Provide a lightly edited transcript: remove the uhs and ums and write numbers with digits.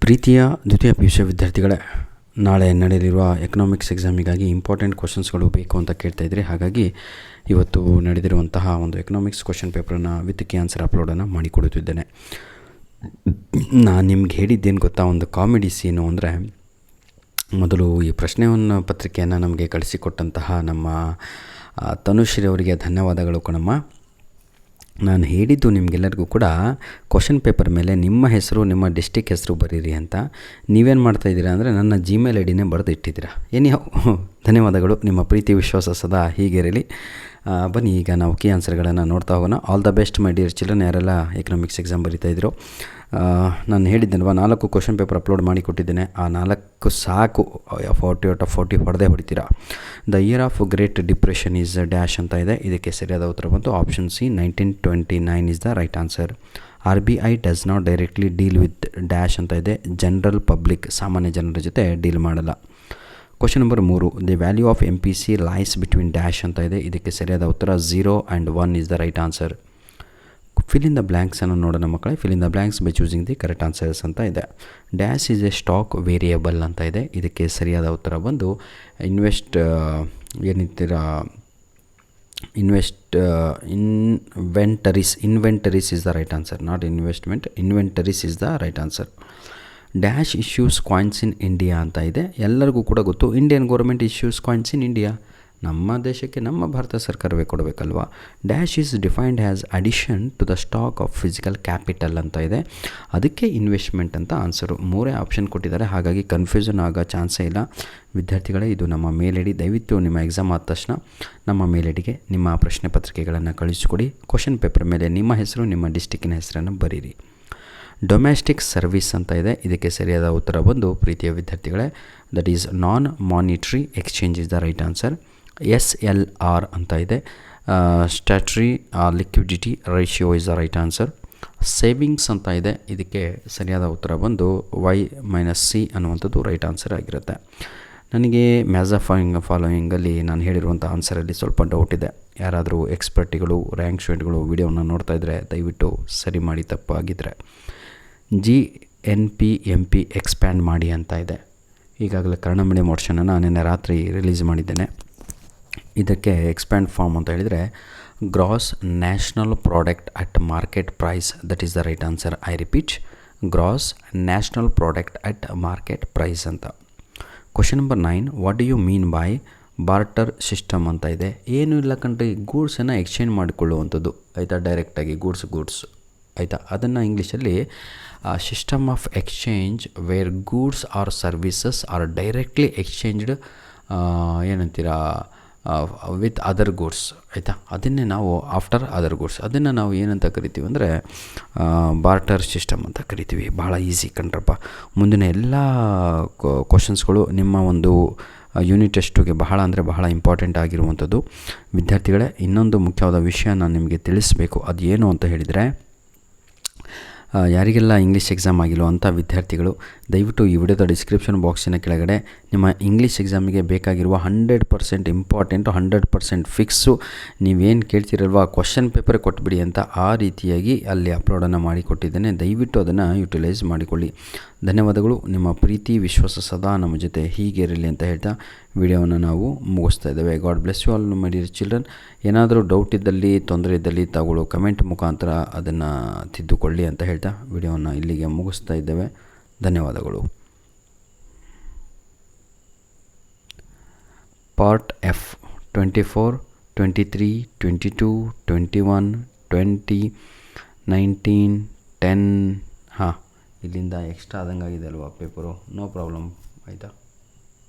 ಪ್ರೀತಿಯ ದ್ವಿತೀಯ PUC ವಿದ್ಯಾರ್ಥಿಗಳೇ, ನಾಳೆ ನಡೆಯಲಿರುವ ಎಕನಾಮಿಕ್ಸ್ ಎಕ್ಸಾಮಿಗಾಗಿ ಇಂಪಾರ್ಟೆಂಟ್ ಕ್ವಶನ್ಸ್ಗಳು ಬೇಕು ಅಂತ ಕೇಳ್ತಾಯಿದ್ರಿ. ಹಾಗಾಗಿ ಇವತ್ತು ನಡೆದಿರುವಂತಹ ಒಂದು ಎಕನಾಮಿಕ್ಸ್ ಕ್ವಶನ್ ಪೇಪರನ್ನು ವಿತ್ ಕೀ ಆನ್ಸರ್ ಅಪ್ಲೋಡನ್ನು ಮಾಡಿಕೊಡುತ್ತಿದ್ದೇನೆ. ನಾನು ನಿಮ್ಗೆ ಹೇಳಿದ್ದೇನು ಗೊತ್ತಾ, ಒಂದು ಕಾಮಿಡಿ ಸೀನು ಅಂದರೆ, ಮೊದಲು ಈ ಪ್ರಶ್ನೆಯನ್ನು ಪತ್ರಿಕೆಯನ್ನು ನಮಗೆ ಕಳಿಸಿಕೊಟ್ಟಂತಹ ನಮ್ಮ ತನುಶ್ರೀ ಅವರಿಗೆ ಧನ್ಯವಾದಗಳು ಕಣಮ್ಮ. ನಾನು ಹೇಳಿದ್ದು ನಿಮಗೆಲ್ಲರಿಗೂ ಕೂಡ ಕ್ವಶನ್ ಪೇಪರ್ ಮೇಲೆ ನಿಮ್ಮ ಹೆಸರು, ನಿಮ್ಮ ಡಿಸ್ಟಿಕ್ ಹೆಸರು ಬರೀರಿ ಅಂತ. ನೀವೇನು ಮಾಡ್ತಾಯಿದ್ದೀರಾ ಅಂದರೆ ನನ್ನ ಜಿಮೇಲ್ ಐ ಡಿನೇ ಬರೆದು ಇಟ್ಟಿದ್ದೀರಾ. ಧನ್ಯವಾದಗಳು. ನಿಮ್ಮ ಪ್ರೀತಿ ವಿಶ್ವಾಸ ಸದಾ ಹೀಗೆ ಇರಲಿ. ಬನ್ನಿ, ಈಗ ನಾವು ಕೀ ಆನ್ಸರ್ಗಳನ್ನು ನೋಡ್ತಾ ಹೋಗೋಣ. All the best my dear children. ಯಾರೆಲ್ಲ ಎಕನಾಮಿಕ್ಸ್ ಎಕ್ಸಾಮ್ ಬರೀತಾಯಿದ್ರು, ನಾನು ಹೇಳಿದ್ದೇನಲ್ವ 4 ಕ್ವಶನ್ ಪೇಪರ್ ಅಪ್ಲೋಡ್ ಮಾಡಿ ಕೊಟ್ಟಿದ್ದೇನೆ. ಆ 4 ಸಾಕು, 40 ಔಟ್ ಆಫ್ 40 ಹೊಡೆದೇ ಹೊಡಿತೀರಾ. The year of great depression is dash ಅಂತ ಇದೆ. ಇದಕ್ಕೆ ಸರಿಯಾದ ಉತ್ತರ ಬಂತು option C, 1929 is the right answer. RBI does not directly deal with dash ಅಂತ ಇದೆ. ಜನರಲ್ ಪಬ್ಲಿಕ್, ಸಾಮಾನ್ಯ ಜನರ ಜೊತೆ ಡೀಲ್ ಮಾಡಲ್ಲ. Question number 3, the value of MPC lies between dash ಅಂತ ಇದೆ. ಇದಕ್ಕೆ ಸರಿಯಾದ ಉತ್ತರ 0 and 1 is the right answer. Fill in the ಬ್ಲ್ಯಾಂಕ್ಸನ್ನು ನೋಡೋಣ ಮಕ್ಕಳೇ. Fill in the blanks by choosing the correct answers ಅಂತ ಇದೆ. Dash is a stock variable ಅಂತ ಇದೆ. ಇದಕ್ಕೆ ಸರಿಯಾದ ಉತ್ತರ ಬಂದು inventories is the right answer, not investment. Inventories is the right answer. Dash issues coins in India ಅಂತ ಇದೆ. ಎಲ್ಲರಿಗೂ ಕೂಡ ಗೊತ್ತು, Indian government issues coins in India. ನಮ್ಮ ದೇಶಕ್ಕೆ ನಮ್ಮ ಭಾರತ ಸರ್ಕಾರವೇ ಕೊಡಬೇಕಲ್ವ. Dash is defined as addition to the stock of physical capital ಅಂತ ಇದೆ. ಅದಕ್ಕೆ ಇನ್ವೆಸ್ಟ್ಮೆಂಟ್ ಅಂತ ಆನ್ಸರು. 3 ಆಪ್ಷನ್ ಕೊಟ್ಟಿದ್ದಾರೆ, ಹಾಗಾಗಿ ಕನ್ಫ್ಯೂಷನ್ ಆಗೋ ಚಾನ್ಸೇ ಇಲ್ಲ. ವಿದ್ಯಾರ್ಥಿಗಳೇ, ಇದು ನಮ್ಮ ಮೇಲ್ ಐ ಡಿ. ದಯವಿಟ್ಟು ನಿಮ್ಮ ಎಕ್ಸಾಮ್ ಆದ ತಕ್ಷಣ ನಮ್ಮ ಮೇಲ್ ಐ ಡಿಗೆ ನಿಮ್ಮ ಪ್ರಶ್ನೆ ಪತ್ರಿಕೆಗಳನ್ನು ಕಳಿಸಿಕೊಡಿ. ಕ್ವಶನ್ ಪೇಪರ್ ಮೇಲೆ ನಿಮ್ಮ ಹೆಸರು, ನಿಮ್ಮ ಡಿಸ್ಟಿಕ್ಕಿನ ಹೆಸರನ್ನು ಬರೀರಿ. ಡೊಮೆಸ್ಟಿಕ್ ಸರ್ವಿಸ್ ಅಂತ ಇದೆ. ಇದಕ್ಕೆ ಸರಿಯಾದ ಉತ್ತರ ಬಂದು ಪ್ರೀತಿಯ ವಿದ್ಯಾರ್ಥಿಗಳೇ, that is non monetary exchange is the right answer. SLR ಅಂತ ಇದೆ. Statutory liquidity ratio is the right answer. Savings ಅಂತ ಇದೆ. ಇದಕ್ಕೆ ಸರಿಯಾದ ಉತ್ತರ ಬಂದು Y-C ಅನ್ನುವಂಥದ್ದು ರೈಟ್ ಆನ್ಸರ್ ಆಗಿರುತ್ತೆ. ನನಗೆ ಫಾಲೋಯಿಂಗಲ್ಲಿ ನಾನು ಹೇಳಿರುವಂಥ ಆನ್ಸರಲ್ಲಿ ಸ್ವಲ್ಪ ಡೌಟ್ ಇದೆ. ಯಾರಾದರೂ ಎಕ್ಸ್ಪರ್ಟಿಗಳು, ರ್ಯಾಂಕ್ ಸ್ಟೂಡೆಂಟ್ಗಳು ವಿಡಿಯೋನ ನೋಡ್ತಾ ಇದ್ದರೆ ದಯವಿಟ್ಟು ಸರಿ ಮಾಡಿ, ತಪ್ಪಾಗಿದ್ದರೆ. GNP ಎಕ್ಸ್ಪ್ಯಾಂಡ್ ಮಾಡಿ ಅಂತ ಇದೆ. ಈಗಾಗಲೇ ಕನ್ನಡ ಮೀಡಿಯಂ ವರ್ಷನನ್ನು ನಿನ್ನೆ ರಾತ್ರಿ ರಿಲೀಸ್ ಮಾಡಿದ್ದೇನೆ. ಇದಕ್ಕೆ ಎಕ್ಸ್ಪ್ಯಾಂಡ್ ಫಾರ್ಮ್ ಅಂತ ಹೇಳಿದರೆ gross national product at market price, that is the right answer. I repeat, gross national product at market price ಅಂತ. Question number 9, what do you mean by barter system ಅಂತ ಇದೆ. ಏನೂ ಇಲ್ಲ ಕಣ್ರಿ, ಗೂಡ್ಸನ್ನು ಎಕ್ಸ್ಚೇಂಜ್ ಮಾಡಿಕೊಳ್ಳುವಂಥದ್ದು, ಆಯಿತಾ. ಡೈರೆಕ್ಟಾಗಿ ಗೂಡ್ಸ್ ಆಯಿತಾ. ಅದನ್ನು ಇಂಗ್ಲೀಷಲ್ಲಿ system of exchange where goods or services are directly exchanged, ಏನಂತೀರಾ, ವಿತ್ ಅದರ್ ಗೂಡ್ಸ್, ಆಯಿತಾ. ಅದನ್ನೇ ನಾವು ಆಫ್ಟರ್ ಅದರ್ ಗೂಡ್ಸ್, ಅದನ್ನು ನಾವು ಏನಂತ ಕರಿತೀವಿ ಅಂದರೆ ಬಾರ್ಟರ್ ಸಿಸ್ಟಮ್ ಅಂತ ಕರಿತೀವಿ. ಭಾಳ ಈಸಿ ಕಣ್ರಪ್ಪ. ಮುಂದಿನ ಎಲ್ಲ ಕ್ವಶನ್ಸ್ಗಳು ನಿಮ್ಮ ಒಂದು ಯೂನಿಟ್ ಟೆಸ್ಟಿಗೆ ಬಹಳ ಅಂದರೆ ಬಹಳ ಇಂಪಾರ್ಟೆಂಟ್ ಆಗಿರುವಂಥದ್ದು. ವಿದ್ಯಾರ್ಥಿಗಳೇ, ಇನ್ನೊಂದು ಮುಖ್ಯವಾದ ವಿಷಯ ನಾನು ನಿಮಗೆ ತಿಳಿಸಬೇಕು. ಅದು ಏನು ಅಂತ ಹೇಳಿದರೆ, ಯಾರಿಗೆಲ್ಲ ಇಂಗ್ಲೀಷ್ ಎಕ್ಸಾಮ್ ಆಗಿಲ್ಲೋ ಅಂಥ ವಿದ್ಯಾರ್ಥಿಗಳು ದಯವಿಟ್ಟು ಈ ವಿಡಿಯೋದ ಡಿಸ್ಕ್ರಿಪ್ಷನ್ ಬಾಕ್ಸಿನ ಕೆಳಗಡೆ ನಿಮ್ಮ ಇಂಗ್ಲೀಷ್ ಎಕ್ಸಾಮಿಗೆ ಬೇಕಾಗಿರುವ 100% ಇಂಪಾರ್ಟೆಂಟು, 100% ಫಿಕ್ಸು, ನೀವೇನು ಕೇಳ್ತಿರಲ್ವ ಕ್ವಶನ್ ಪೇಪರ್ ಕೊಟ್ಬಿಡಿ ಅಂತ ಆ ರೀತಿಯಾಗಿ ಅಲ್ಲಿ ಅಪ್ಲೋಡನ್ನು ಮಾಡಿಕೊಟ್ಟಿದ್ದೇನೆ. ದಯವಿಟ್ಟು ಅದನ್ನು ಯುಟಿಲೈಸ್ ಮಾಡಿಕೊಳ್ಳಿ. ಧನ್ಯವಾದಗಳು. ನಿಮ್ಮ ಪ್ರೀತಿ ವಿಶ್ವಾಸ ಸದಾ ನಮ್ಮ ಜೊತೆ ಹೀಗೆ ಇರಲಿ ಅಂತ ಹೇಳ್ತಾ ವಿಡಿಯೋವನ್ನು ನಾವು ಮುಗಿಸ್ತಾ ಇದ್ದೇವೆ. God bless you all my dear children. ಏನಾದರೂ ಡೌಟ್ ಇದ್ದಲ್ಲಿ, ತೊಂದರೆ ಇದ್ದಲ್ಲಿ ತಾವುಗಳು ಕಮೆಂಟ್ ಮುಖಾಂತರ ಅದನ್ನು ತಿದ್ದುಕೊಳ್ಳಿ ಅಂತ ಹೇಳ್ತಾ ವಿಡಿಯೋವನ್ನು ಇಲ್ಲಿಗೆ ಮುಗಿಸ್ತಾ ಇದ್ದೇವೆ. ಧನ್ಯವಾದಗಳು. Part F 24, 23, 22, 21, 20, 19, 10. ಇಲ್ಲಿಂದ ಎಕ್ಸ್ಟ್ರಾ ಆದಂಗೆ ಆಗಿದೆ ಅಲ್ವಾ ಪೇಪರು. ನೋ ಪ್ರಾಬ್ಲಮ್, ಆಯಿತಾ.